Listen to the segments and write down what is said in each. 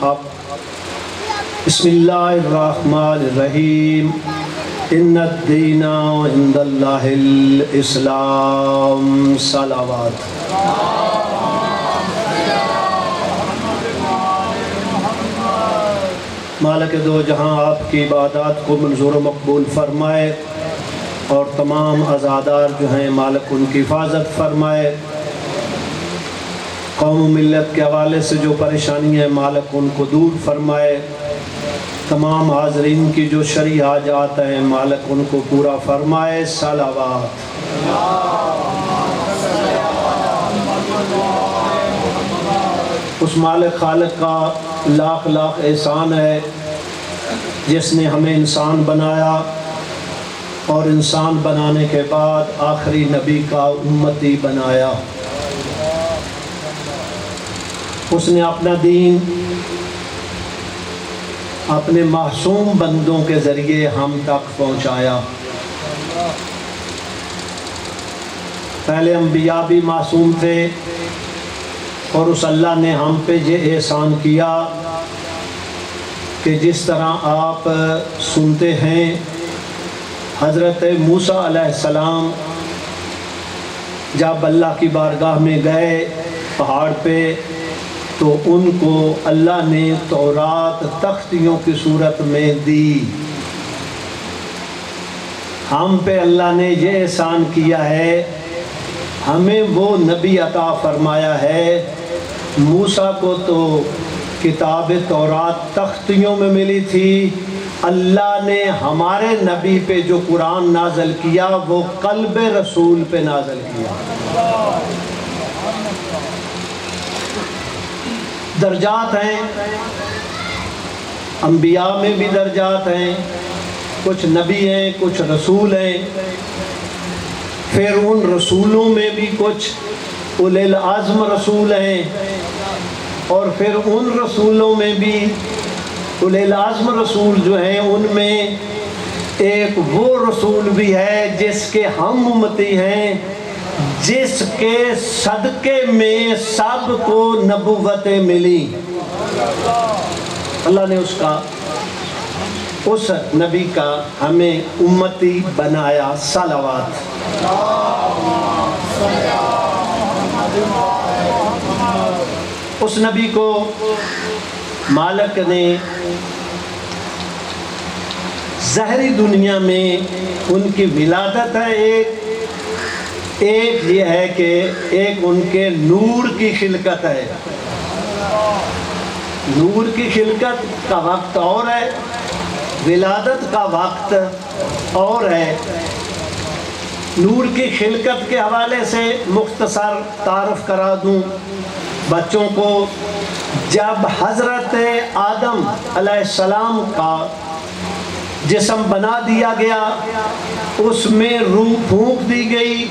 بسم اللہ الرحمن الرحیم ان الدین عند اللہ الاسلام صلوات۔ مالک دو جہاں آپ کی عبادات کو منظور و مقبول فرمائے اور تمام عزادار جو ہیں مالک ان کی حفاظت فرمائے۔ قوم و ملت کے حوالے سے جو پریشانی ہے مالک ان کو دور فرمائے۔ تمام حاضرین کی جو شرعی حاجات ہیں مالک ان کو پورا فرمائے۔ صلوات۔ اس مالک خالق کا لاکھ لاکھ احسان ہے جس نے ہمیں انسان بنایا اور انسان بنانے کے بعد آخری نبی کا امتی بنایا۔ اس نے اپنا دین اپنے معصوم بندوں کے ذریعے ہم تک پہنچایا۔ پہلے انبیاء بھی معصوم تھے اور اس اللہ نے ہم پہ یہ احسان کیا کہ جس طرح آپ سنتے ہیں حضرت موسیٰ علیہ السلام جب اللہ کی بارگاہ میں گئے پہاڑ پہ تو ان کو اللہ نے تورات تختیوں کی صورت میں دی۔ ہم پہ اللہ نے یہ احسان کیا ہے، ہمیں وہ نبی عطا فرمایا ہے۔ موسیٰ کو تو کتاب تورات تختیوں میں ملی تھی، اللہ نے ہمارے نبی پہ جو قرآن نازل کیا وہ قلب رسول پہ نازل کیا۔ درجات ہیں، انبیاء میں بھی درجات ہیں، کچھ نبی ہیں کچھ رسول ہیں، پھر ان رسولوں میں بھی کچھ اولی العزم رسول ہیں، اور پھر ان رسولوں میں بھی اولی العزم رسول جو ہیں ان میں ایک وہ رسول بھی ہے جس کے ہم امتی ہیں، جس کے صدقے میں سب کو نبوتیں ملی۔ اللہ نے اس نبی کا ہمیں امتی بنایا۔ صلوات۔ اس نبی کو مالک نے ظاہری دنیا میں ان کی ولادت ہے، ایک یہ ہے کہ ایک ان کے نور کی خلقت ہے۔ نور کی خلقت کا وقت اور ہے، ولادت کا وقت اور ہے۔ نور کی خلقت کے حوالے سے مختصر تعارف کرا دوں بچوں کو۔ جب حضرت آدم علیہ السلام کا جسم بنا دیا گیا، اس میں روح پھونک دی گئی،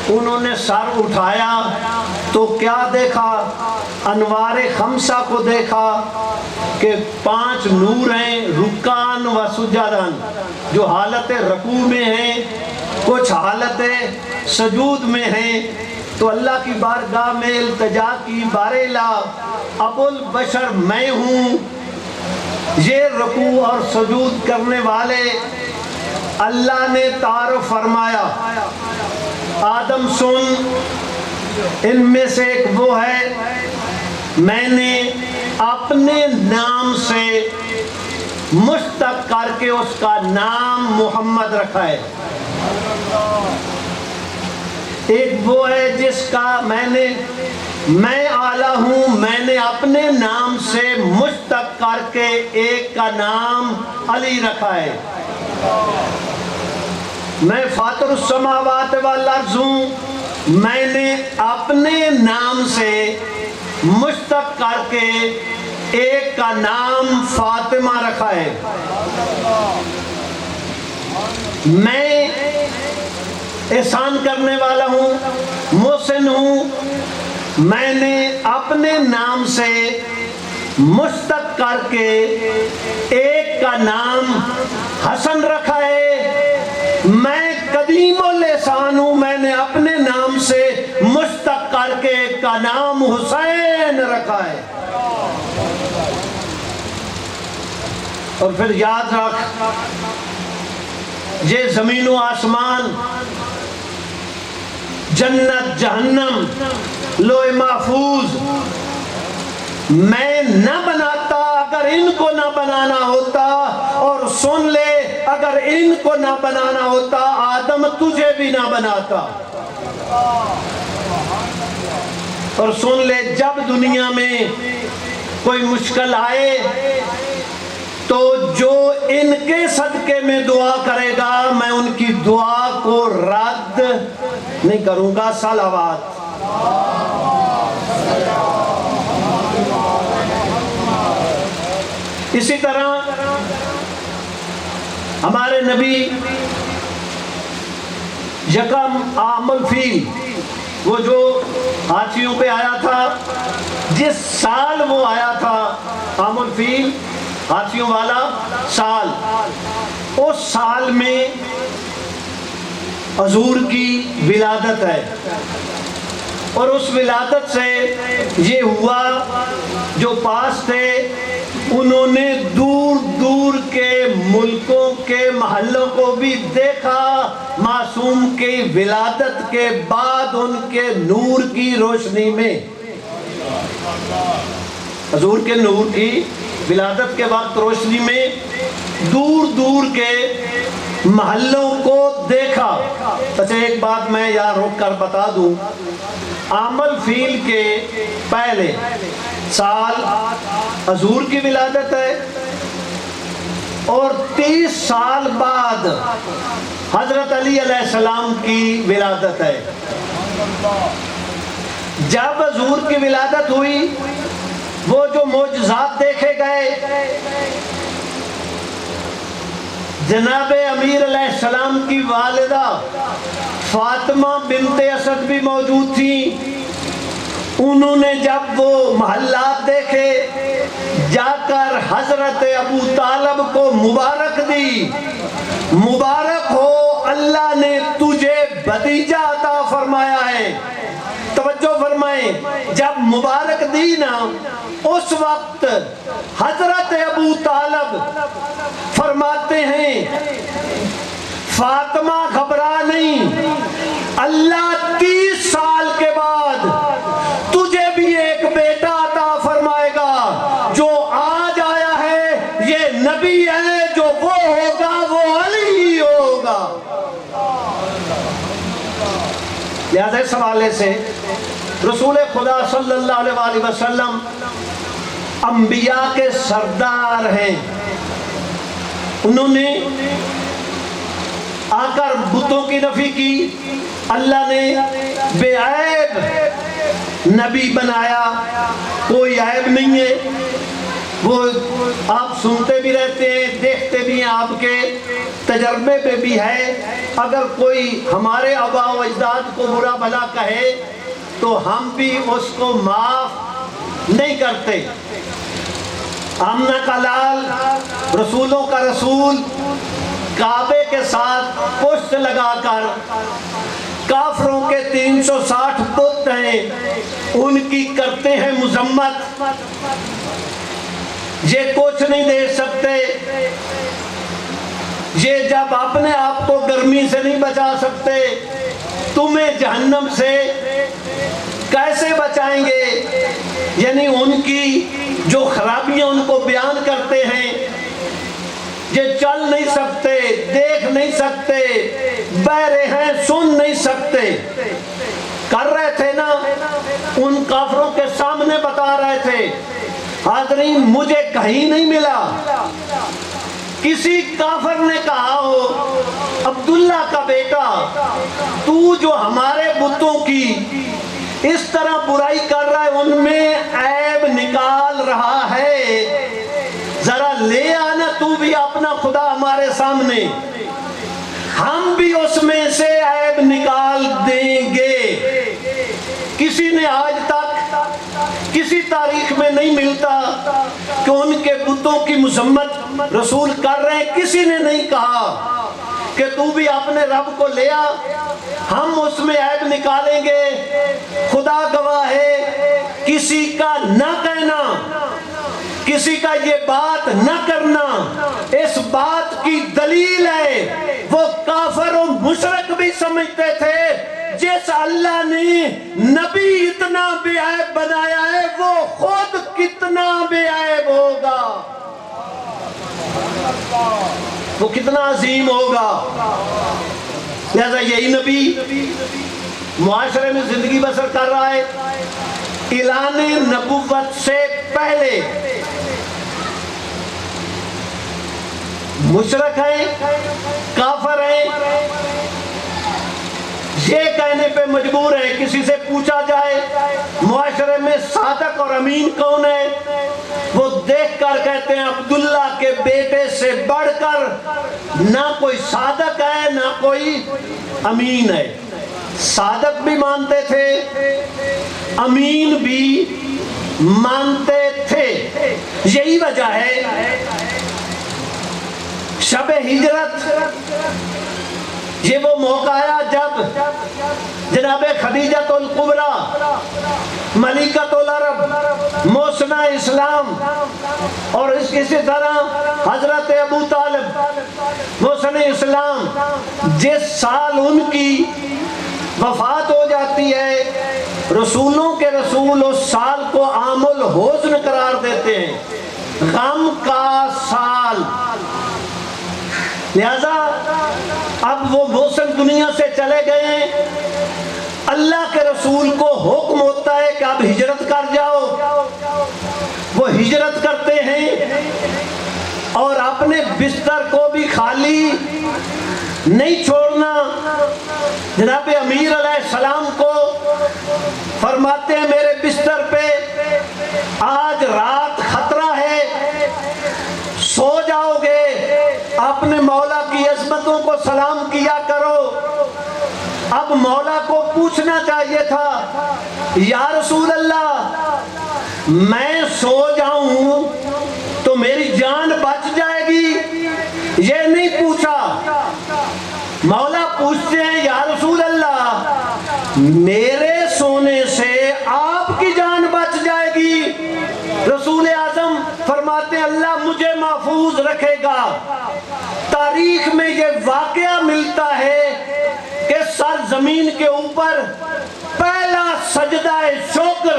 انہوں نے سر اٹھایا تو کیا دیکھا؟ انوار خمسہ کو دیکھا کہ 5 نور ہیں، رکعان و سجدان، جو حالت رکوع میں ہیں، کچھ حالت سجود میں ہیں۔ تو اللہ کی بارگاہ میں التجا کی، بارلا ابو البشر میں ہوں، یہ رکوع اور سجود کرنے والے اللہ نے تعارف فرمایا۔ آدم سن، ان میں سے ایک وہ ہے، میں نے اپنے نام سے مشتق کر کے اس کا نام محمد رکھا ہے۔ ایک وہ ہے جس کا میں اعلیٰ ہوں، میں نے اپنے نام سے مشتق کر کے ایک کا نام علی رکھا ہے۔ میں فاطر السماوات والارض ہوں، میں نے اپنے نام سے مشتق کر کے ایک کا نام فاطمہ رکھا ہے۔ میں احسان کرنے والا ہوں، محسن ہوں، میں نے اپنے نام سے مشتق کر کے ایک کا نام حسن رکھا ہے۔ میں قدیم اللسان ہوں، میں نے اپنے نام سے مشتق کر کے ایک کا نام حسین رکھا ہے۔ اور پھر یاد رکھ یہ زمین و آسمان، جنت جہنم، لوح محفوظ میں نہ بناتا اگر ان کو نہ بنانا ہوتا، اور سن لے اگر ان کو نہ بنانا ہوتا آدم تجھے بھی نہ بناتا۔ اور سن لے جب دنیا میں کوئی مشکل آئے تو جو ان کے صدقے میں دعا کرے گا میں ان کی دعا کو رد نہیں کروں گا۔ صلوات۔ اسی طرح ہمارے نبی یکم عام الفیل، وہ جو ہاتھیوں پہ آیا تھا، جس سال وہ آیا تھا عام الفیل، ہاتھیوں والا سال، اس سال میں حضور کی ولادت ہے، اور اس ولادت سے یہ ہوا جو پاس تھے انہوں نے دور دور کے ملکوں کے محلوں کو بھی دیکھا معصوم کی ولادت کے بعد ان کے نور کی روشنی میں۔ حضور کے نور کی ولادت کے وقت روشنی میں دور دور کے محلوں کو دیکھا۔ اچھا ایک بات میں یہاں رک کر بتا دوں، عام الفیل کے پہلے سال حضور کی ولادت ہے، اور 30 سال بعد حضرت علی علیہ السلام کی ولادت ہے۔ جب حضور کی ولادت ہوئی وہ جو معجزات دیکھے گئے، جناب امیر علیہ السلام کی والدہ فاطمہ بنت اسد بھی موجود تھیں، انہوں نے جب وہ محلات دیکھے جا کر حضرت ابو طالب کو مبارک دی، مبارک ہو اللہ نے تجھے بھتیجا عطا فرمایا ہے۔ توجہ فرمائیں، جب مبارک دی نا اس وقت حضرت ابو طالب فرماتے ہیں فاطمہ گھبرا نہیں، اللہ 30 سال کے بعد تجھے بھی ایک بیٹا عطا فرمائے گا، جو آج آیا ہے یہ نبی ہے، جو وہ ہوگا وہ علی ہی ہوگا۔ لہذا اس حوالے سے رسول خدا صلی اللہ علیہ وآلہ وسلم انبیاء کے سردار ہیں، انہوں نے آ کر بتوں کی نفی کی، اللہ نے بے عیب نبی بنایا، کوئی عیب نہیں ہے، وہ آپ سنتے بھی رہتے ہیں، دیکھتے بھی ہیں، آپ کے تجربے پہ بھی ہے۔ اگر کوئی ہمارے آباء و اجداد کو برا بھلا کہے تو ہم بھی اس کو معاف نہیں کرتے۔ آمنہ کا لال، رسولوں کا رسول، کعبے کے ساتھ پشت لگا کر کافروں کے 360 بت ہیں ان کی کرتے ہیں مذمت، یہ کچھ نہیں دے سکتے، یہ جب اپنے آپ کو گرمی سے نہیں بچا سکتے تمہیں جہنم سے کیسے بچائیں گے؟ یعنی ان کی جو خرابیاں ان کو بیان کرتے ہیں، یہ چل نہیں سکتے، دیکھ نہیں سکتے، بہرے ہیں، سن نہیں سکتے، کر رہے تھے نا، ان کافروں کے سامنے بتا رہے تھے۔ حاضرین مجھے کہیں نہیں ملا کسی کافر نے کہا ہو عبداللہ کا بیٹا تو جو ہمارے بتوں کی اس طرح برائی کر رہا ہے ان میں عیب نکال رہا ہے، ذرا لے آنا تو بھی اپنا خدا ہمارے سامنے، ہم بھی اس میں سے عیب نکال دیں گے۔ کسی نے آج تک کسی تاریخ میں نہیں ملتا کہ ان کے بتوں کی مذمت رسول کر رہے ہیں، کسی نے نہیں کہا کہ تو بھی اپنے رب کو لے آ، ہم اس میں عیب نکالیں گے۔ خدا گواہ ہے کسی کا نہ کہنا کسی کا یہ بات نہ کرنا اس بات کی دلیل ہے وہ کافر و مشرک بھی سمجھتے تھے جس اللہ نے نبی اتنا بے عیب بنایا ہے وہ خود کتنا بے عیب ہوگا، وہ کتنا عظیم ہوگا۔ لہذا یہی نبی معاشرے میں زندگی بسر کر رہا ہے، اعلان نبوت سے پہلے مشرک ہیں، کافر ہیں، یہ کہنے پہ مجبور ہے، کسی سے پوچھا جائے معاشرے میں صادق اور امین کون ہے، وہ دیکھ کر کہتے ہیں عبداللہ کے بیٹے سے بڑھ کر نہ کوئی صادق ہے نہ کوئی امین ہے۔ صادق بھی مانتے تھے، امین بھی مانتے تھے۔ یہی وجہ ہے شب ہجرت یہ وہ موقع آیا جب جناب خدیجہ الکبریٰ ملکۃ العرب محسنہ اسلام اور اسی طرح حضرت ابو طالب محسن اسلام جس سال ان کی وفات ہو جاتی ہے رسولوں کے رسول اس سال کو عام الحزن قرار دیتے ہیں، غم کا سال۔ لہذا اب وہ محسن دنیا سے چلے گئے ہیں، اللہ کے رسول کو حکم ہوتا ہے کہ اب ہجرت کر جاؤ، وہ ہجرت کرتے ہیں اور اپنے بستر کو بھی خالی نہیں چھوڑنا۔ جناب امیر علیہ السلام کو فرماتے ہیں میرے بستر پہ آج رات خطرہ ہے، سو جاؤ گے، اپنے مولا کی عظمتوں کو سلام کیا کرو۔ اب مولا کو پوچھنا چاہیے تھا یا رسول اللہ میں سو جاؤں تو میری جان بچ جائے گی، یہ نہیں پوچھا۔ مولا پوچھتے ہیں یا رسول اللہ میرے سونے سے آپ کی جان بچ جائے گی؟ رسول اعظم فرماتے ہیں اللہ مجھے محفوظ رکھے گا۔ تاریخ میں یہ واقعہ ملتا ہے کہ سر زمین کے اوپر پہلا سجدہ شکر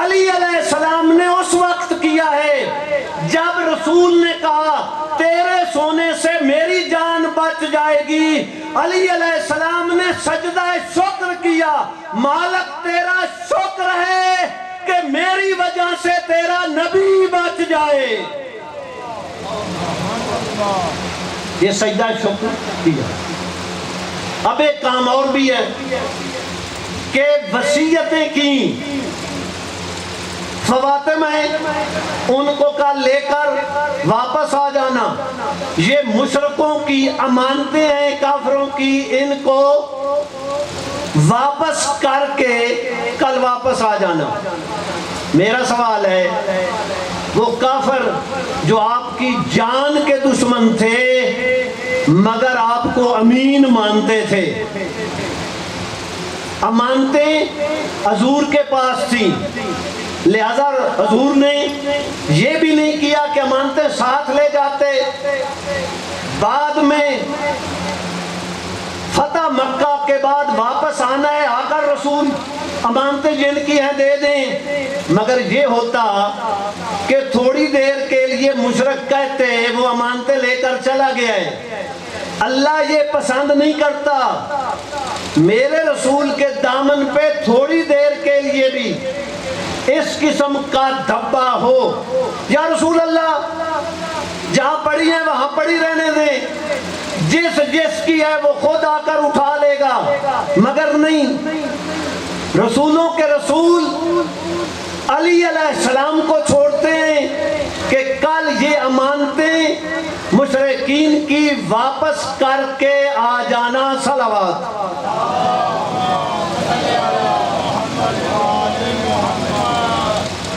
علی علیہ السلام نے اس وقت کیا ہے جب رسول نے کہا تیرے سونے سے میری جان بچ جائے گی۔ علی علیہ السلام نے سجدہ شکر کیا، مالک تیرا شکر ہے کہ میری وجہ سے تیرا نبی بچ جائے۔ یہ سجدہ شکر کیا۔ اب ایک کام اور بھی ہے کہ وصیتیں کی، فواتم ہیں ان کو کل لے کر واپس آ جانا، یہ مشرکوں کی امانتیں ہیں کافروں کی، ان کو واپس کر کے کل واپس آ جانا۔ میرا سوال ہے وہ کافر جو آپ کی جان کے دشمن تھے مگر آپ کو امین مانتے تھے، امانتیں حضور کے پاس تھیں، لہذا حضور نے یہ بھی نہیں کیا کہ امانتیں ساتھ لے جاتے۔ بعد میں فتح مکہ کے بعد واپس آنا ہے، آ کر رسول امانتیں جن کی ہیں دے دیں، مگر یہ ہوتا کہ تھوڑی دیر کے لیے مشرک کہتے وہ امانتیں لے کر چلا گیا ہے۔ اللہ یہ پسند نہیں کرتا میرے رسول کے دامن پہ تھوڑی دیر کے لیے بھی اس قسم کا دھبا ہو۔ یا رسول اللہ جہاں پڑی ہے وہاں پڑی رہنے دیں، جس کی ہے وہ خود آ کر اٹھا لے گا، مگر نہیں، رسولوں کے رسول علی علیہ السلام کو چھوڑتے ہیں کہ کل یہ امانتیں مشرکین کی واپس کر کے آ جانا۔ صلوات۔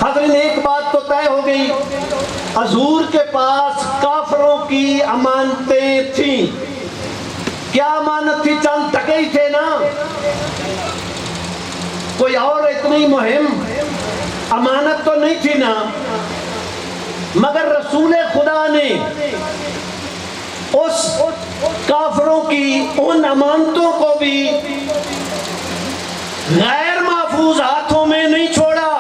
حضرین ایک بات تو طے ہو گئی، حضور کے پاس کافروں کی امانتیں تھیں۔ کیا امانت تھی؟ چند ٹکے ہی تھے نا، کوئی اور اتنی مہم امانت تو نہیں تھی نا۔ مگر رسول خدا نے اس کافروں کی ان امانتوں کو بھی غیر محفوظ ہاتھوں میں نہیں چھوڑا۔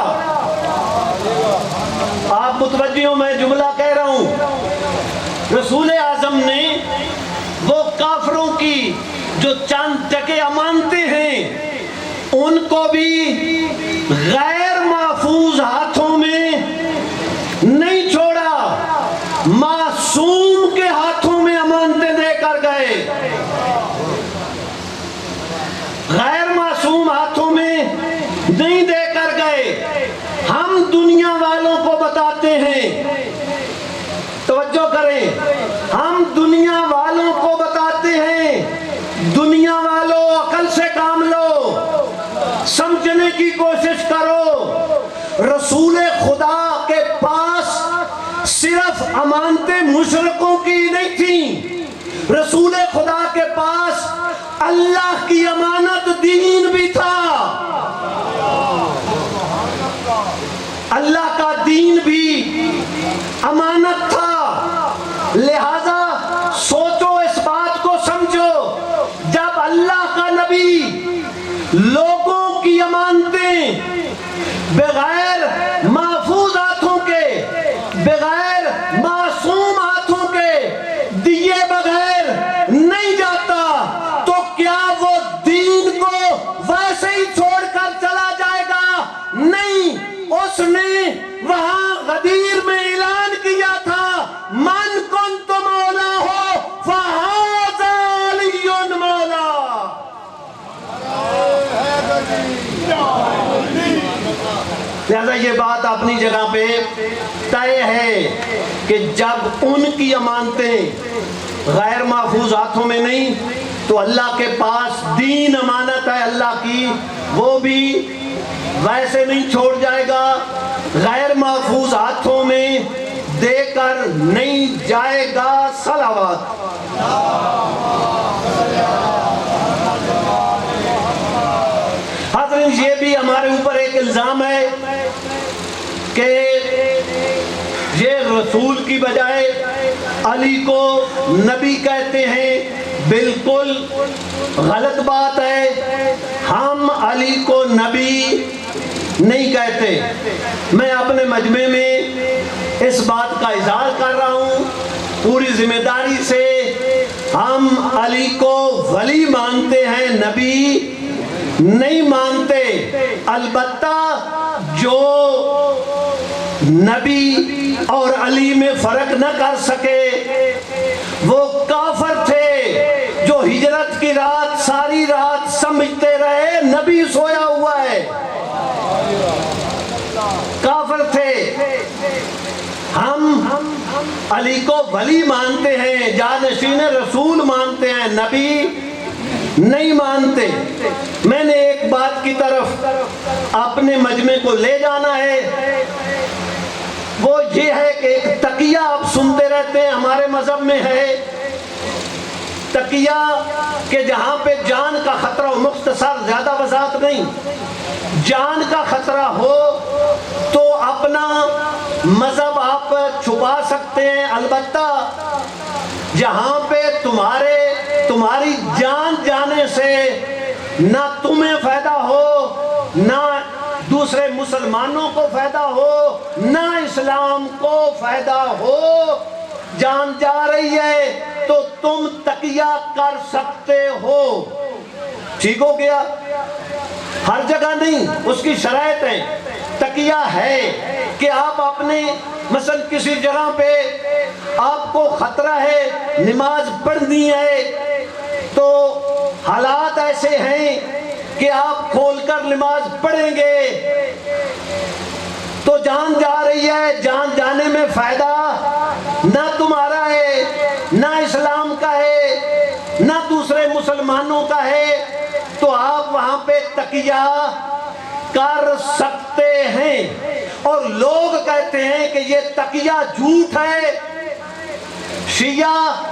آپ متوجہ ہو، میں جملہ کہہ رہا ہوں، رسول اعظم نے وہ کافروں کی جو چند ٹکے امانتیں ہیں ان کو بھی غیر محفوظ ہاتھوں میں نہیں چھوڑا، معصوم کے ہاتھوں میں امانتیں دے کر گئے، غیر معصوم ہاتھوں میں نہیں دے کر گئے۔ ہم دنیا والوں کو بتاتے ہیں، توجہ کریں، ہم دنیا والوں کو بتاتے ہیں، دنیا والوں عقل سے کام لو، سمجھنے کی کوشش کرو۔ رسول خدا کے پاس صرف امانتیں مشرکوں کی نہیں تھیں، رسول خدا کے پاس اللہ کی امانت دین بھی تھا، اللہ کا دین بھی امانت تھا۔ لہذا سوچو، اس بات کو سمجھو، جب اللہ کا نبی لوگوں کی امانتیں بغیر محفوظ ہاتھوں کے، بغیر معصوم ہاتھوں کے دیے بغیر نہیں جاتا، تو کیا وہ دین کو ویسے ہی چھوڑ کر چلا جائے گا؟ نہیں، اس نے وہاں غدیر میں اعلان کیا تھا، من کنت مولا ہو فہذا علی مولا۔ لہذا یہ بات اپنی جگہ پہ طے ہے کہ جب ان کی امانتیں غیر محفوظ ہاتھوں میں نہیں تو اللہ کے پاس دین امانت ہے اللہ کی، وہ بھی ویسے نہیں چھوڑ جائے گا، غیر محفوظ ہاتھوں میں دے کر نہیں جائے گا۔ صلوات۔ حضرت یہ بھی ہمارے اوپر ایک الزام ہے کہ یہ رسول کی بجائے علی کو نبی کہتے ہیں، بالکل غلط بات ہے، ہم علی کو نبی نہیں کہتے۔ میں اپنے مجمع میں اس بات کا اظہار کر رہا ہوں پوری ذمہ داری سے، ہم علی کو ولی مانتے ہیں، نبی نہیں مانتے۔ البتہ جو نبی اور علی میں فرق نہ کر سکے وہ کافر تھے، جو ہجرت کی رات ساری رات سمجھتے رہے نبی سویا ہوا ہے، کافر تھے۔ ہم علی کو ولی مانتے ہیں، جانشین رسول مانتے ہیں، نبی نہیں مانتے۔ میں نے ایک بات کی طرف اپنے مجمع کو لے جانا ہے، وہ یہ ہے کہ ایک تقیہ آپ سنتے رہتے ہیں، ہمارے مذہب میں ہے تقیہ کہ جہاں پہ جان کا خطرہ ہو، مختصر، زیادہ وضاحت نہیں، جان کا خطرہ ہو تو اپنا مذہب آپ چھپا سکتے ہیں، البتہ جہاں پہ تمہاری جان جانے سے نہ تمہیں فائدہ ہو، نہ دوسرے مسلمانوں کو فائدہ ہو، نہ اسلام کو فائدہ ہو، جان جا رہی ہے تو تم تقیہ کر سکتے ہو۔ ٹھیک ہو گیا؟ ہر جگہ نہیں، اس کی شرائط ہے۔ تقیہ ہے کہ آپ اپنے مثلا کسی جگہ پہ آپ کو خطرہ ہے، نماز پڑھنی ہے، تو حالات ایسے ہیں کہ آپ کھول کر نماز پڑھیں گے تو جان جا رہی ہے، جان جانے میں فائدہ نہ تمہارا ہے، نہ اسلام کا ہے، نہ دوسرے مسلمانوں کا ہے، تو آپ وہاں پہ تقیہ کر سکتے ہیں۔ اور لوگ کہتے ہیں کہ یہ تقیہ جھوٹ ہے، شیعہ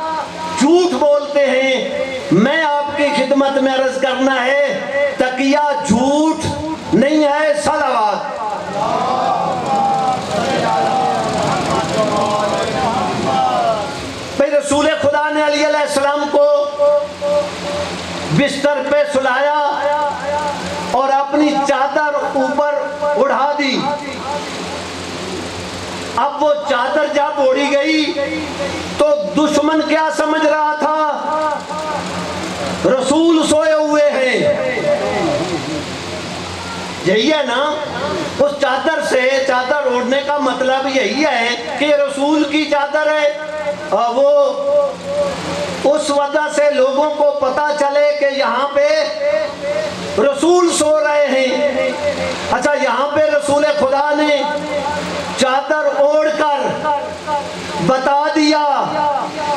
جھوٹ بولتے ہیں۔ میں آپ کی خدمت میں عرض کرنا ہے تقیہ جھوٹ نہیں ہے۔ صلوات۔ رسول خدا نے علی علیہ السلام کو بستر پہ سلایا اور اپنی چادر اوپر اڑا دی. اب وہ چادر جب اڑی گئی تو دشمن کیا سمجھ رہا تھا؟ رسول سوئے ہوئے ہیں. یہی ہے نا، اس چادر سے، چادر اوڑھنے کا مطلب یہی ہے کہ یہ رسول کی چادر ہے. وہ اس وجہ سے لوگوں کو پتا چلے کہ یہاں پہ رسول سو رہے ہیں. اچھا، یہاں پہ رسول خدا نے چادر اوڑھ کر بتا دیا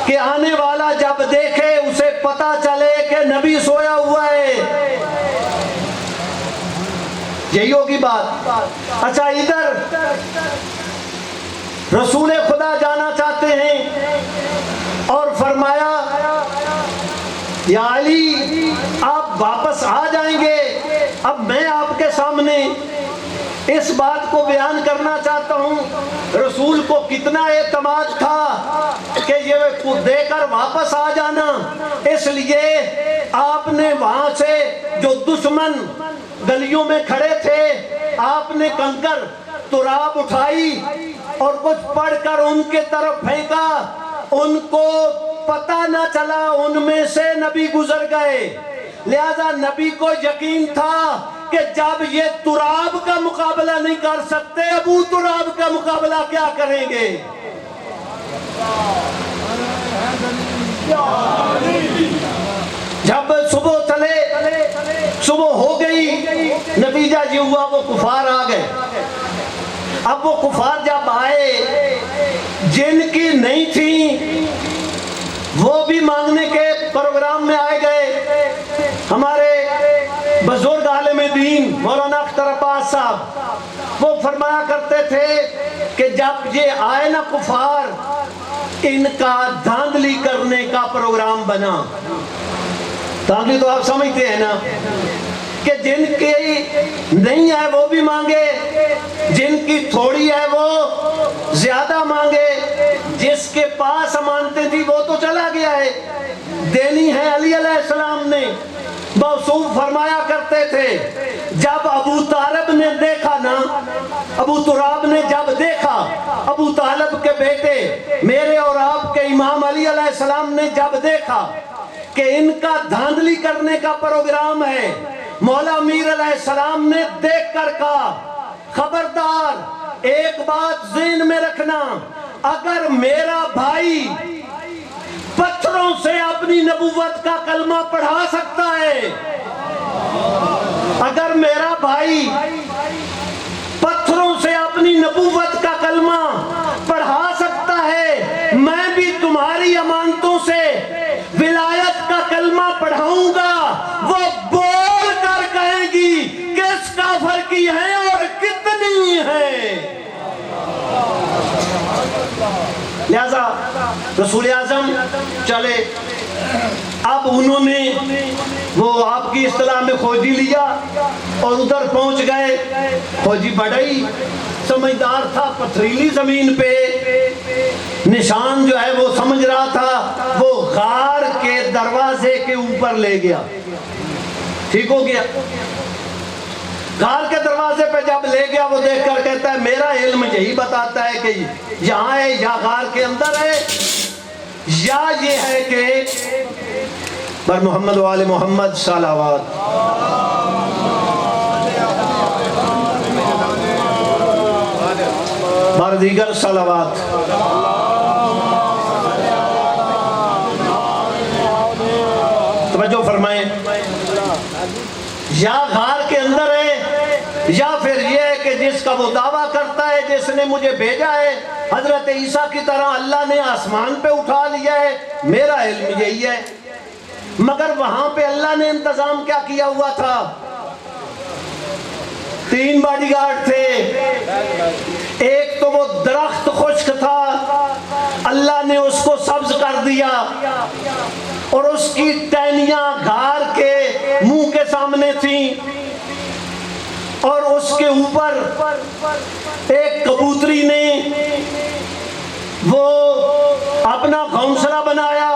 کہ آنے والا جب دیکھے اسے پتا چلے کہ نبی سویا ہوا ہے. یہی ہوگی بات. اچھا، ادھر رسول خدا جانا چاہتے ہیں اور فرمایا یا علی آپ واپس آ جائیں گے. اب میں آپ کے سامنے اس بات کو بیان کرنا چاہتا ہوں رسول کو کتنا اعتماد تھا کہ یہ دے کر واپس آ جانا. اس لیے آپ نے وہاں سے جو دشمن گلیوں میں کھڑے تھے آپ نے کنکر تراب اٹھائی اور کچھ پڑھ کر ان کے طرف پھینکا. ان کو پتہ نہ چلا ان میں سے نبی گزر گئے. لہذا نبی کو یقین تھا کہ جب یہ تراب کا مقابلہ نہیں کر سکتے ابو تراب کا مقابلہ کیا کریں گے. جب صبح ہو گئی نتیجہ یہ ہوا وہ کفار آ گئے. اب وہ کفار جب آئے جن کی نہیں تھی وہ بھی مانگنے کے پروگرام میں آئے گئے. ہمارے بزرگ عالم دین مولانا اختر عباس صاحب وہ فرمایا کرتے تھے کہ جب یہ آئے نا کفار ان کا دھاندلی کرنے کا پروگرام بنا. دھاندلی تو آپ سمجھتے ہیں نا کہ جن کی نہیں ہے وہ بھی مانگے، جن کی تھوڑی ہے وہ زیادہ مانگے. جس کے پاس امانتیں تھی وہ تو چلا گیا ہے، دینی ہے علی علیہ السلام نے. موصوف فرمایا کرتے تھے جب ابو طالب نے دیکھا نا، ابو تراب نے جب دیکھا، ابو طالب کے بیٹے میرے اور آپ کے امام علی علیہ السلام نے جب دیکھا کہ ان کا دھاندلی کرنے کا پروگرام ہے، مولا میر علیہ السلام نے دیکھ کر کہا خبردار ایک بات ذہن میں رکھنا، اگر میرا بھائی پتھروں سے اپنی نبوت کا کلمہ پڑھا سکتا ہے، اگر میرا بھائی پتھروں سے اپنی نبوت کا کلمہ پڑھا سکتا ہے، میں بھی تمہاری امانتوں سے ولایت کا کلمہ پڑھاؤں گا. وہ بول کر کہیں گی کس کافر کی ہے اور کتنی ہے. لہذا رسول اعظم چلے. اب انہوں نے وہ آپ کی اصطلاح میں فوجی لیا اور ادھر پہنچ گئے. فوجی بڑا ہی سمجھدار تھا، پتھریلی زمین پہ نشان جو ہے وہ سمجھ رہا تھا، وہ غار کے دروازے کے اوپر لے گیا. ٹھیک ہو گیا. غار کے دروازے پہ جب لے گیا وہ دیکھ کر کہتا ہے میرا علم یہی بتاتا ہے کہ یہاں ہے یا غار کے اندر ہے یا یہ ہے کہ بر محمد و آل محمد صلوات. بر دیگر صلوات. توجہ فرمائیں، یا غار کے اندر ہے یا پھر یہ ہے کہ جس کا وہ دعویٰ کرتا ہے جس نے مجھے بھیجا ہے حضرت عیسیٰ کی طرح اللہ نے آسمان پہ اٹھا لیا ہے. میرا علم یہی ہے. مگر وہاں پہ اللہ نے انتظام کیا کیا ہوا تھا؟ 3 باڈی گارڈ تھے. ایک تو وہ درخت خشک تھا، اللہ نے اس کو سبز کر دیا اور اس کی ٹہنیاں غار کے منہ کے سامنے تھیں اور اس کے اوپر ایک کبوتری نے وہ اپنا گھونسلہ بنایا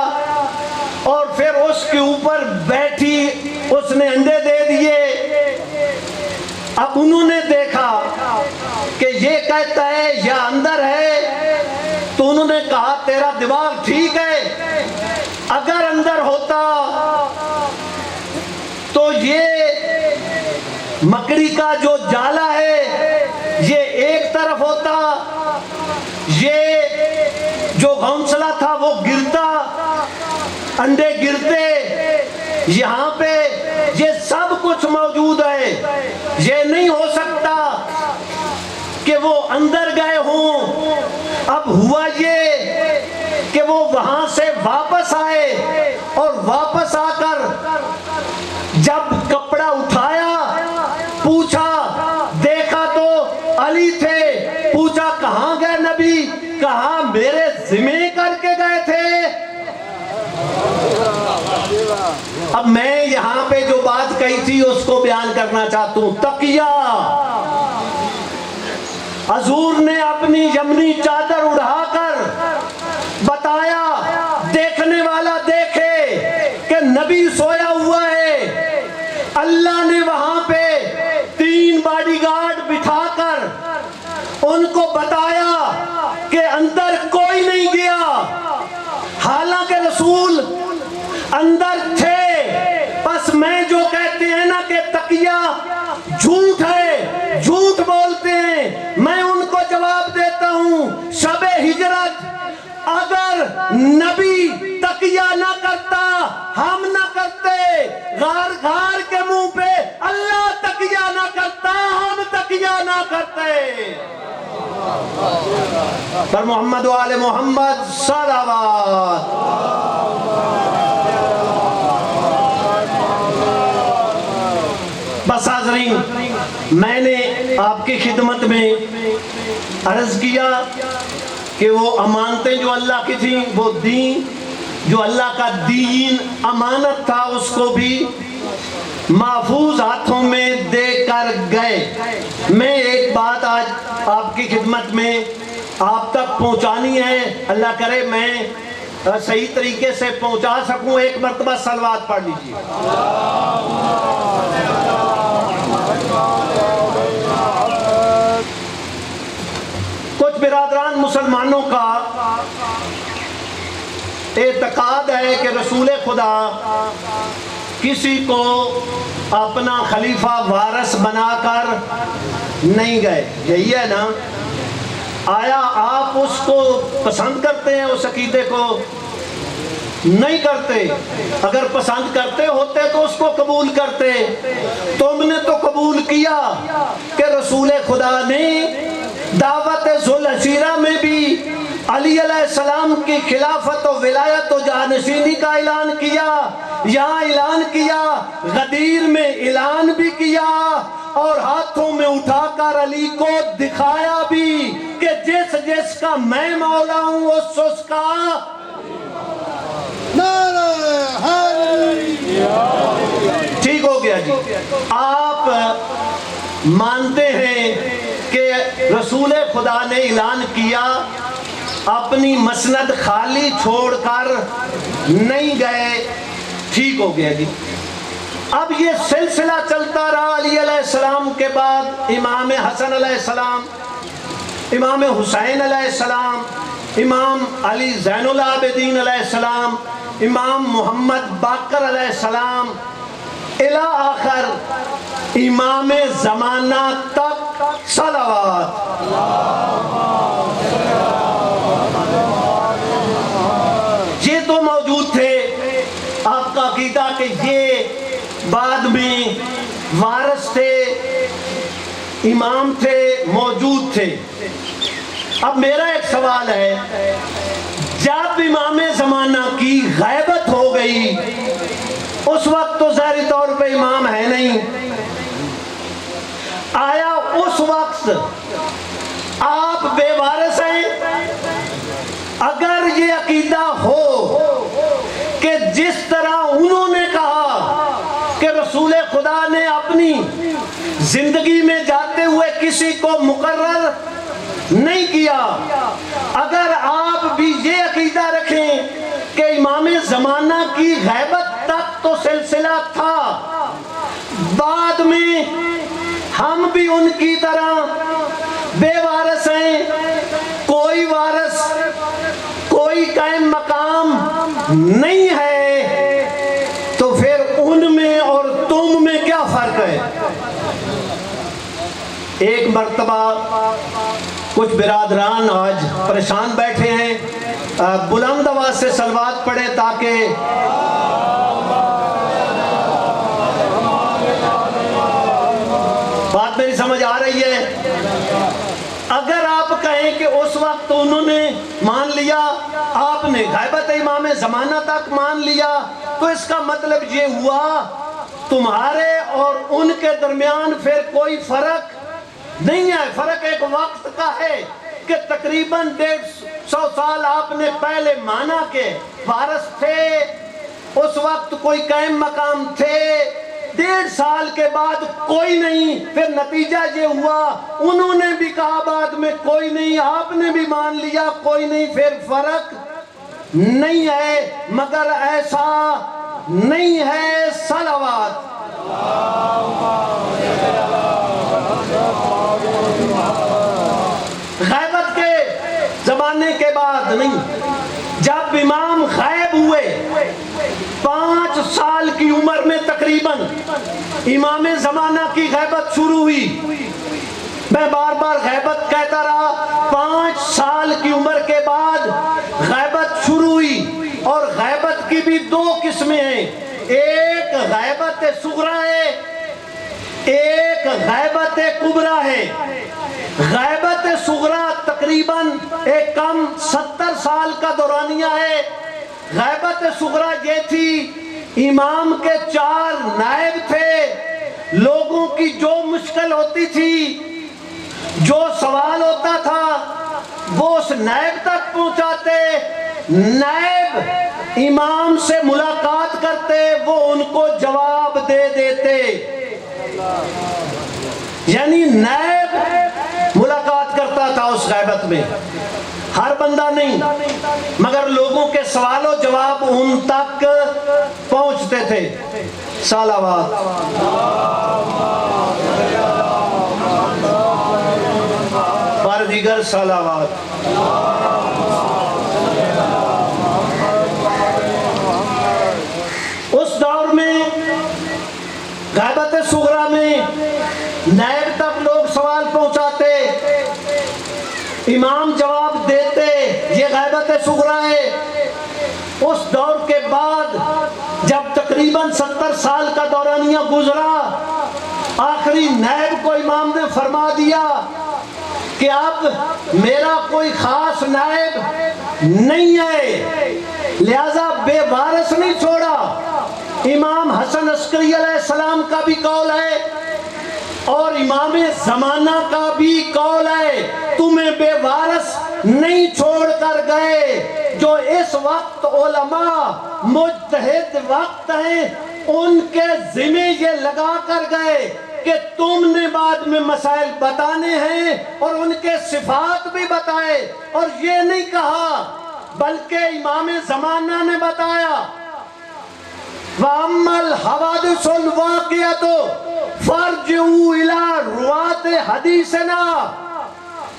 اور پھر اس کے اوپر بیٹھی، اس نے انڈے دے دیے۔ اب انہوں نے دیکھا کہ یہ کہتا ہے یا اندر ہے، تو انہوں نے کہا تیرا دماغ ٹھیک ہے، اگر اندر ہوتا تو یہ مکڑی کا جو جالا ہے یہ ایک طرف ہوتا، یہ جو گھونسلہ تھا وہ گرتا، انڈے گرتے، یہاں پہ یہ سب کچھ موجود ہے۔ یہ نہیں ہو سکتا کہ وہ اندر گئے ہوں۔ اب ہوا یہ کہ وہ وہاں سے واپس آئے اور واپس آ کر جب کپڑا اٹھایا، پوچھا، دیکھا تو علی تھے، پوچھا کہاں گئے نبی؟ کہا میرے ذمہ کر کے گئے تھے۔ اب میں یہاں پہ جو بات کہی تھی اس کو بیان کرنا چاہتا ہوں۔ تقیہ، حضور نے اپنی یمنی چادر اڑا کر بتایا، دیکھنے والا دیکھے کہ نبی سویا ہوا ہے۔ اللہ نے وہاں پہ 3 باڈی گارڈ بٹھا کر ان کو بتایا کہ اندر کوئی نہیں گیا، حالانکہ رسول اندر تھے۔ بس میں جو کہتے ہیں نا کہ تقیہ جھوٹ ہے، جھوٹ بولتے ہیں، میں ان کو جواب دیتا ہوں، شب ہجرت اگر نبی تقیہ نہ کرتا، ہم نہ کرتے، غار غار کے منہ پہ اللہ تقیہ نہ کرتا، ہم تقیہ نہ کرتے۔ پر محمد و آل محمد صلوات۔ بس حاضرین، میں نے آپ کی خدمت میں عرض کیا کہ وہ امانتیں جو اللہ کی تھیں وہ دین، جو اللہ کا دین امانت تھا اس کو بھی محفوظ ہاتھوں میں دے کر گئے۔ میں ایک بات آج آپ کی خدمت میں آپ تک پہنچانی ہے، اللہ کرے میں صحیح طریقے سے پہنچا سکوں۔ ایک مرتبہ صلوات پڑھ لیجیے۔ کچھ برادران مسلمانوں کا اعتقاد ہے کہ رسول خدا کسی کو اپنا خلیفہ وارث بنا کر نہیں گئے، یہی ہے نا؟ آیا آپ اس کو پسند کرتے ہیں؟ اس عقیدے کو نہیں کرتے؟ اگر پسند کرتے ہوتے تو اس کو قبول کرتے۔ تم نے تو قبول کیا کہ رسول خدا نے دعوت ذوالحجیرہ میں بھی علی علیہ السلام کی خلافت و ولایت و جانشینی کا اعلان کیا، یہاں اعلان کیا، غدیر میں اعلان بھی کیا، اور ہاتھوں میں اٹھا کر علی کو دکھایا بھی کہ جس جس کا میں مولا ہوں اس کا ٹھیک ہو گیا۔ جی آپ مانتے ہیں کہ رسول خدا نے اعلان کیا، اپنی مسند خالی چھوڑ کر نہیں گئے، ٹھیک ہو گیا۔ جی اب یہ سلسلہ چلتا رہا، علی علیہ السلام کے بعد امام حسن علیہ السلام، امام حسین علیہ السلام، امام علی زین العابدین علیہ السلام، امام محمد باقر علیہ السلام، الی آخر امام زمانہ تک صلوات۔ یہ تو موجود تھے۔ آپ کا عقیدہ کہ یہ بعد میں وارث تھے، امام تھے، موجود تھے۔ اب میرا ایک سوال ہے، جب امام زمانہ کی غیبت ہو گئی اس وقت تو ظاہری طور پہ امام ہے نہیں، آیا اس وقت آپ بے وارث ہیں؟ اگر یہ عقیدہ ہو کہ جس طرح انہوں نے کہا کہ رسول خدا نے اپنی زندگی میں جاتے ہوئے کسی کو مقرر نہیں کیا، اگر آپ بھی یہ عقیدہ رکھیں کہ بھی ان کی طرح بے وارث ہیں، کوئی وارث، کوئی قائم مقام نہیں ہے، تو پھر ان میں اور تم میں کیا فرق ہے؟ ایک مرتبہ کچھ برادران آج پریشان بیٹھے ہیں، بلند آواز سے صلوات پڑھے تاکہ بات میری سمجھ آ رہی ہے۔ اگر آپ کہیں کہ اس وقت انہوں نے مان لیا، آپ نے غیبت امام زمانہ تک مان لیا، تو اس کا مطلب یہ ہوا تمہارے اور ان کے درمیان پھر کوئی فرق نہیں ہے۔ فرق ایک وقت کا ہے کہ تقریباً 150 سال آپ نے پہلے مانا کہ وارث تھے، اس وقت کوئی قائم مقام تھے، 1.5 سال کے بعد کوئی نہیں، پھر نتیجہ یہ ہوا انہوں نے بھی کہا بعد میں کوئی نہیں، آپ نے بھی مان لیا کوئی نہیں، پھر فرق نہیں ہے۔ مگر ایسا نہیں ہے۔ صلوات غیبت کے زمانے کے بعد نہیں، جب امام غائب ہوئے 5 سال کی عمر میں تقریباً امام زمانہ کی غیبت شروع ہوئی۔ میں بار بار غیبت کہتا رہا، 5 سال کی عمر کے بعد غیبت شروع ہوئی، اور غیبت کی بھی 2 قسمیں ہیں، ایک غیبت صغریٰ ہے، ایک غیبت کبریٰ ہے۔ غیبت صغریٰ تقریباً ایک کم 70 سال کا دورانیہ ہے۔ غیبت صغریٰ یہ تھی، امام کے 4 نائب تھے، لوگوں کی جو مشکل ہوتی تھی، جو سوال ہوتا تھا وہ اس نائب تک پہنچاتے، نائب امام سے ملاقات کرتے، وہ ان کو جواب دے دیتے، یعنی نائب ملاقات کرتا تھا اس غیبت میں، ہر بندہ نہیں، مگر لوگوں کے سوال و جواب ان تک پہنچتے تھے۔ صلوات پر دیگر صلوات۔ اس دور میں غیبت صغریٰ میں نائب تک لوگ سوال پہنچاتے، امام جواب دیتے، یہ غیبت صغریٰ ہے۔ اس دور کے بعد جب تقریباً 70 سال کا دورانیہ گزرا، آخری نائب کو امام نے فرما دیا کہ اب میرا کوئی خاص نائب نہیں ہے، لہذا بے وارث نہیں چھوڑا۔ امام حسن عسکری علیہ السلام کا بھی قول ہے اور امام زمانہ کا بھی قول ہے، تمہیں بے وارث نہیں چھوڑ کر گئے۔ جو اس وقت علماء مجتہد وقت ہیں، ان کے ذمہ یہ لگا کر گئے کہ تم نے بعد میں مسائل بتانے ہیں اور ان کے صفات بھی بتائے، اور یہ نہیں کہا بلکہ امام زمانہ نے بتایا، وَأَمَّا الْحَوَادِثُ الْوَاقِعَةُ فَارْجِعُوا إِلَىٰ رُوَاةِ حَدِيثِنَا،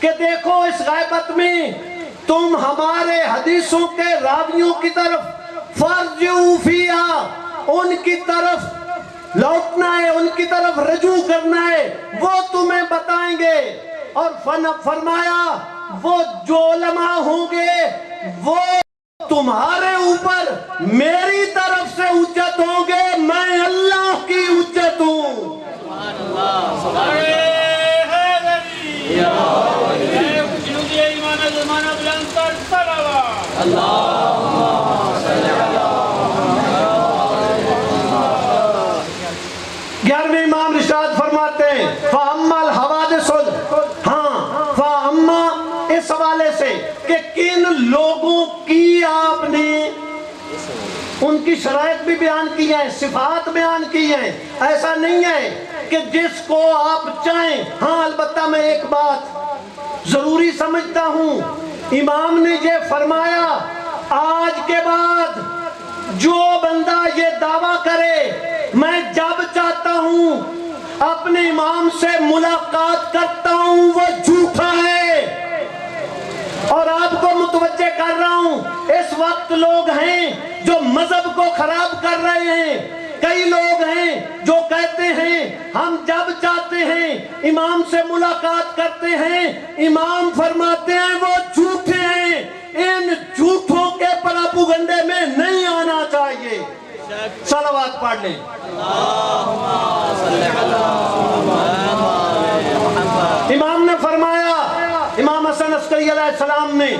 کہ دیکھو اس غیبت میں تم ہمارے حدیثوں کے راویوں کی طرف، فَارْجِعُوا فِيهَا، ان کی طرف لوٹنا ہے، ان کی طرف رجوع کرنا ہے، وہ تمہیں بتائیں گے۔ اور فرمایا وہ جو علماء ہوں گے وہ تمہارے اوپر میری طرف سے حجت ہوں گے، میں اللہ کی حجت ہوں۔ گیارہویں امام رشاد فرماتے ہیں فَأَمَّا الْحَوَادِثُ، ہاں فَأَمَّا اس حوالے سے کہ کن لوگوں کی آپ نے ان کی شرائط بھی بیان کی ہیں، صفات بیان کی ہیں، ایسا نہیں ہے کہ جس کو آپ چاہیں۔ ہاں البتہ میں ایک بات ضروری سمجھتا ہوں، امام نے یہ فرمایا آج کے بعد جو بندہ یہ دعویٰ کرے میں جب چاہتا ہوں اپنے امام سے ملاقات کرتا ہوں وہ جھوٹا ہے۔ اور آپ کو متوجہ کر رہا ہوں، اس وقت لوگ ہیں جو مذہب کو خراب کر رہے ہیں، کئی لوگ ہیں جو کہتے ہیں ہم جب چاہتے ہیں امام سے ملاقات کرتے ہیں، امام فرماتے ہیں وہ جھوٹے ہیں۔ ان جھوٹوں کے پراپوگنڈے میں نہیں آنا چاہیے۔ صلوات پڑھ لیں۔ امام نے فرمایا، امام حسن عسکری علیہ السلام نے،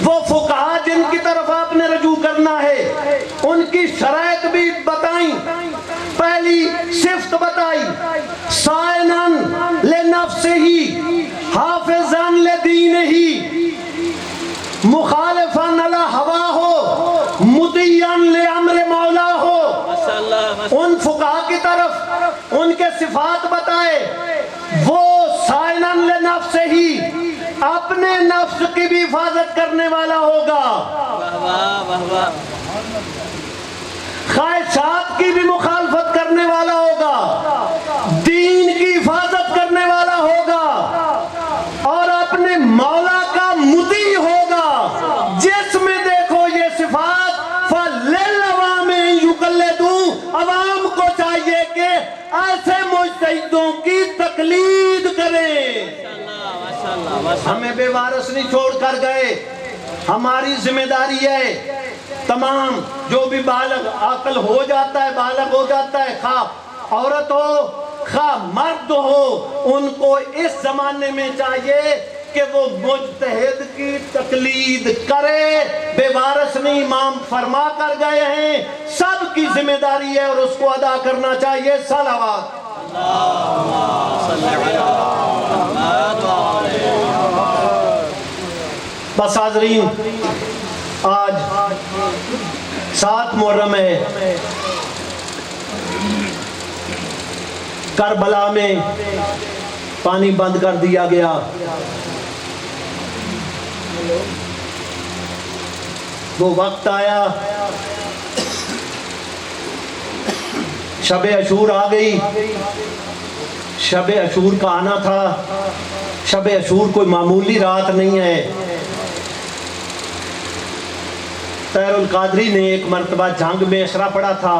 وہ فقہاء جن کی طرف آپ نے رجوع کرنا ہے ان کی شرائط بھی بتائیں۔ پہلی صفت بتائی، صائناً لنفسہ حافظاً لدینہ مخالفاً علی ہواہ مطیعاً لامر مولاہ۔ ان فقہاء کی طرف ان کے صفات بتائے، وہ صائناً لنفسہ اپنے نفس کی بھی حفاظت کرنے والا ہوگا، خواہشات کی بھی مخالفت کرنے والا ہوگا، دین کی حفاظت کرنے والا ہوگا، اور اپنے مولا کا مطیع ہوگا۔ جس میں دیکھو یہ صفات فَلِلْعَوَامِ يُقَلِّدُونَ، عوام کو چاہیے کہ ایسے مجتہدوں کی تقلید کریں۔ ہمیں بے وارث نہیں چھوڑ کر گئے، ہماری ذمہ داری ہے تمام جو بھی بالغ عاقل ہو جاتا ہے، بالغ ہو جاتا ہے، خواہ عورت ہو خواہ مرد ہو، ان کو اس زمانے میں چاہیے کہ وہ مجتہد کی تقلید کرے۔ بے وارث نہیں، امام فرما کر گئے ہیں، سب کی ذمہ داری ہے اور اس کو ادا کرنا چاہیے۔ صلوات۔ بس حاضرین، آج 7 محرم ہے، کربلا میں پانی بند کر دیا گیا۔ وہ وقت آیا، شب عاشور آ گئی۔ شب عاشور کا آنا تھا، شب عاشور کوئی معمولی رات نہیں ہے۔ طاہر القادری نے ایک مرتبہ جنگ میں اسرا پڑا تھا،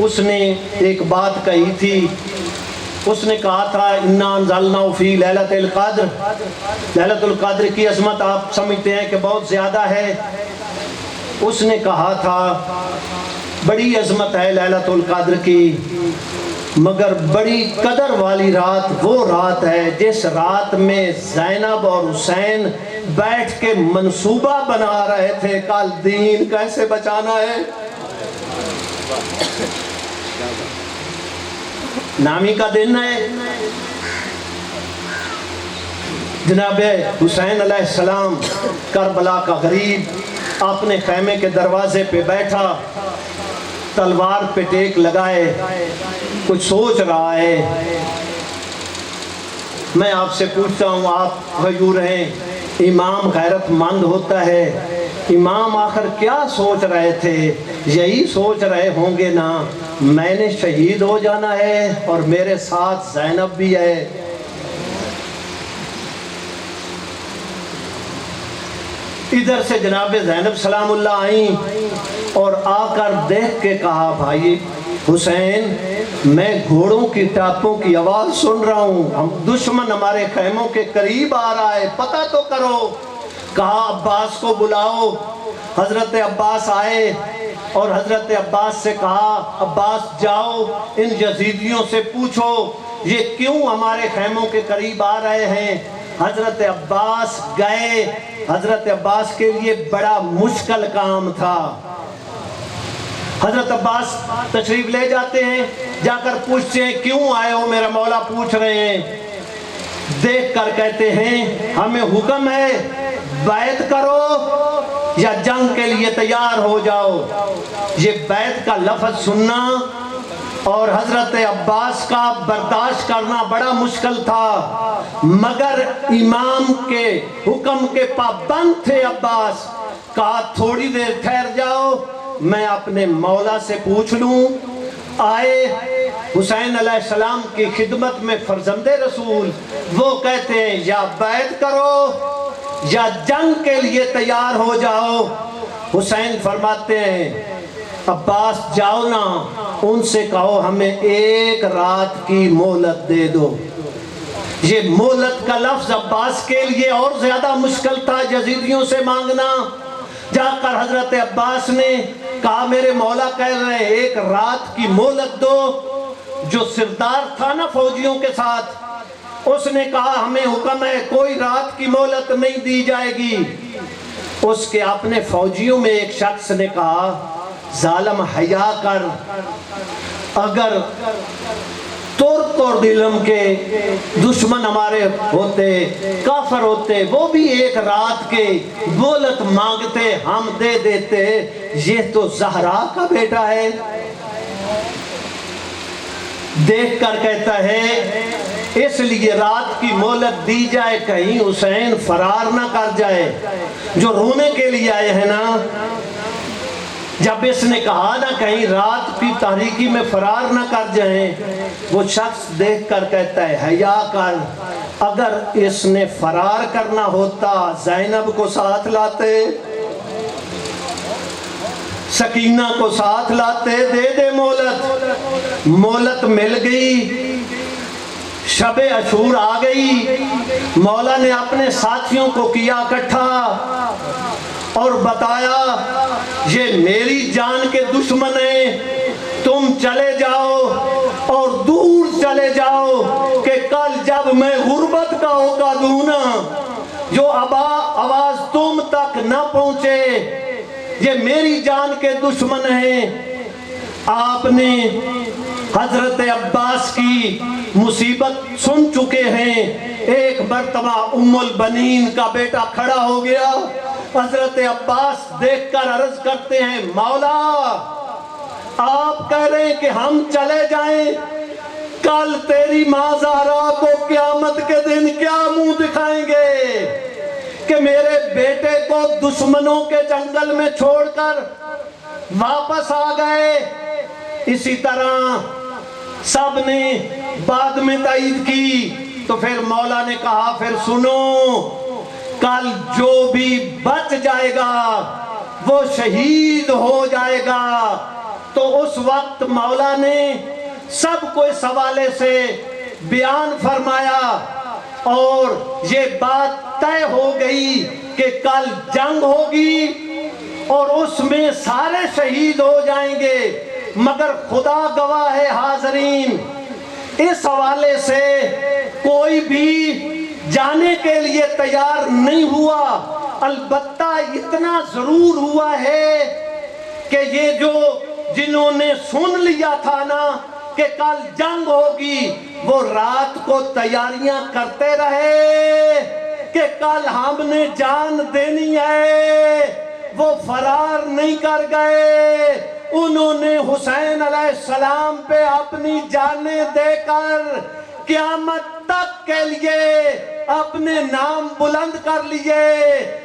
اس نے ایک بات کہی تھی، اس نے کہا تھا اِنَّا أَنزَلْنَاهُ فِي لَيْلَةِ الْقَدْرِ، ليلۃ القدر کی عظمت آپ سمجھتے ہیں کہ بہت زیادہ ہے۔ اس نے کہا تھا بڑی عظمت ہے ليلۃ القدر کی، مگر بڑی قدر والی رات وہ رات ہے جس رات میں زینب اور حسین بیٹھ کے منصوبہ بنا رہے تھے کل دین کیسے بچانا ہے۔ نامی کا دن ہے، جناب حسین علیہ السلام کربلا کا غریب اپنے خیمے کے دروازے پہ بیٹھا، تلوار پہ ٹیک لگائے، کچھ سوچ رہا ہے۔ میں آپ سے پوچھتا ہوں، آپ حضور ہیں، امام غیرت مند ہوتا ہے، امام آخر کیا سوچ رہے تھے؟ یہی سوچ رہے ہوں گے نا، میں نے شہید ہو جانا ہے اور میرے ساتھ زینب بھی ہے۔ ادھر سے جناب زینب سلام اللہ آئیں اور آ کر دیکھ کے کہا بھائی حسین، میں گھوڑوں کی ٹاپوں کی آواز سن رہا ہوں، دشمن ہمارے خیموں کے قریب آ رہا ہے، پتہ تو کرو۔ کہا عباس کو بلاؤ۔ حضرت عباس آئے اور حضرت عباس سے کہا عباس جاؤ ان یزیدیوں سے پوچھو یہ کیوں ہمارے خیموں کے قریب آ رہے ہیں۔ حضرت عباس گئے، حضرت عباس کے لیے بڑا مشکل کام تھا۔ حضرت عباس تشریف لے جاتے ہیں، جا کر پوچھتے ہیں کیوں آئے ہو، میرا مولا پوچھ رہے ہیں۔ دیکھ کر کہتے ہیں ہمیں حکم ہے بیعت کرو یا جنگ کے لیے تیار ہو جاؤ۔ یہ بیعت کا لفظ سننا اور حضرت عباس کا برداشت کرنا بڑا مشکل تھا، مگر امام کے حکم کے پابند تھے عباس۔ کہا تھوڑی دیر ٹھہر جاؤ، میں اپنے مولا سے پوچھ لوں۔ آئے حسین علیہ السلام کی خدمت میں فرزند رسول، وہ کہتے ہیں یا بیعت کرو یا جنگ کے لیے تیار ہو جاؤ۔ حسین فرماتے ہیں عباس جاؤ نا، ان سے کہو ہمیں ایک رات کی مہلت دے دو۔ یہ مہلت کا لفظ عباس کے لیے اور زیادہ مشکل تھا یزیدیوں سے مانگنا۔ جا کر حضرت عباس نے کہا میرے مولا کہہ رہے ہیں ایک رات کی مہلت دو۔ جو سردار تھا نا فوجیوں کے ساتھ، اس نے کہا ہمیں حکم ہے کوئی رات کی مہلت نہیں دی جائے گی۔ اس کے اپنے فوجیوں میں ایک شخص نے کہا ظالم حیا کر، اگر ترک اور دلم کے دشمن ہمارے ہوتے، کافر ہوتے، وہ بھی ایک رات کے مہلت مانگتے ہم دے دیتے، یہ تو زہرا کا بیٹا ہے۔ دیکھ کر کہتا ہے اس لیے رات کی مہلت دی جائے کہیں حسین فرار نہ کر جائے۔ جو رونے کے لیے آئے ہیں نا، جب اس نے کہا نا کہیں رات کی تاریکی میں فرار نہ کر جائیں، وہ شخص دیکھ کر کہتا ہے حیا کر، اگر اس نے فرار کرنا ہوتا زینب کو ساتھ لاتے، سکینہ کو ساتھ لاتے، دے دے مہلت۔ مہلت مل گئی، شب عاشور آ گئی، مولا نے اپنے ساتھیوں کو کیا اکٹھا اور بتایا یہ میری جان کے دشمن ہیں، تم چلے جاؤ اور دور چلے جاؤ کہ کل جب میں غربت کا ہوگا دوں نا، جو آواز تم تک نہ پہنچے، یہ میری جان کے دشمن ہیں۔ آپ نے حضرت عباس کی مصیبت سن چکے ہیں۔ ایک مرتبہ ام البنین کا بیٹا کھڑا ہو گیا، حضرت عباس دیکھ کر عرض کرتے ہیں مولا آپ کہہ رہے ہیں کہ ہم چلے جائیں، کل تیری ماں زہرا کو قیامت کے دن کیا منہ دکھائیں گے کہ میرے بیٹے کو دشمنوں کے جنگل میں چھوڑ کر واپس آ گئے۔ اسی طرح سب نے بعد میں تائید کی، تو پھر مولا نے کہا پھر سنو، کل جو بھی بچ جائے گا وہ شہید ہو جائے گا۔ تو اس وقت مولا نے سب کو اس حوالے سے بیان فرمایا اور یہ بات طے ہو گئی کہ کل جنگ ہوگی اور اس میں سارے شہید ہو جائیں گے، مگر خدا گواہ ہے حاضرین، اس حوالے سے کوئی بھی جانے کے لیے تیار نہیں ہوا۔ البتہ اتنا ضرور ہوا ہے کہ یہ جو جنہوں نے سن لیا تھا نا کہ کل جنگ ہوگی، وہ رات کو تیاریاں کرتے رہے کہ کل ہم نے جان دینی ہے۔ وہ فرار نہیں کر گئے، انہوں نے حسین علیہ السلام پہ اپنی جانیں دے کر قیامت تک کے لیے اپنے نام بلند کر لیے۔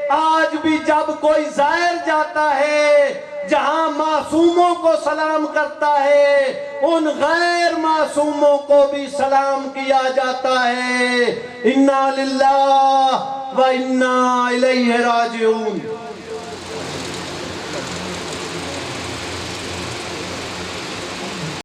آج بھی جب کوئی زائر جاتا ہے جہاں معصوموں کو سلام کرتا ہے، ان غیر معصوموں کو بھی سلام کیا جاتا ہے۔ انا للہ و انا الیہ راجعون۔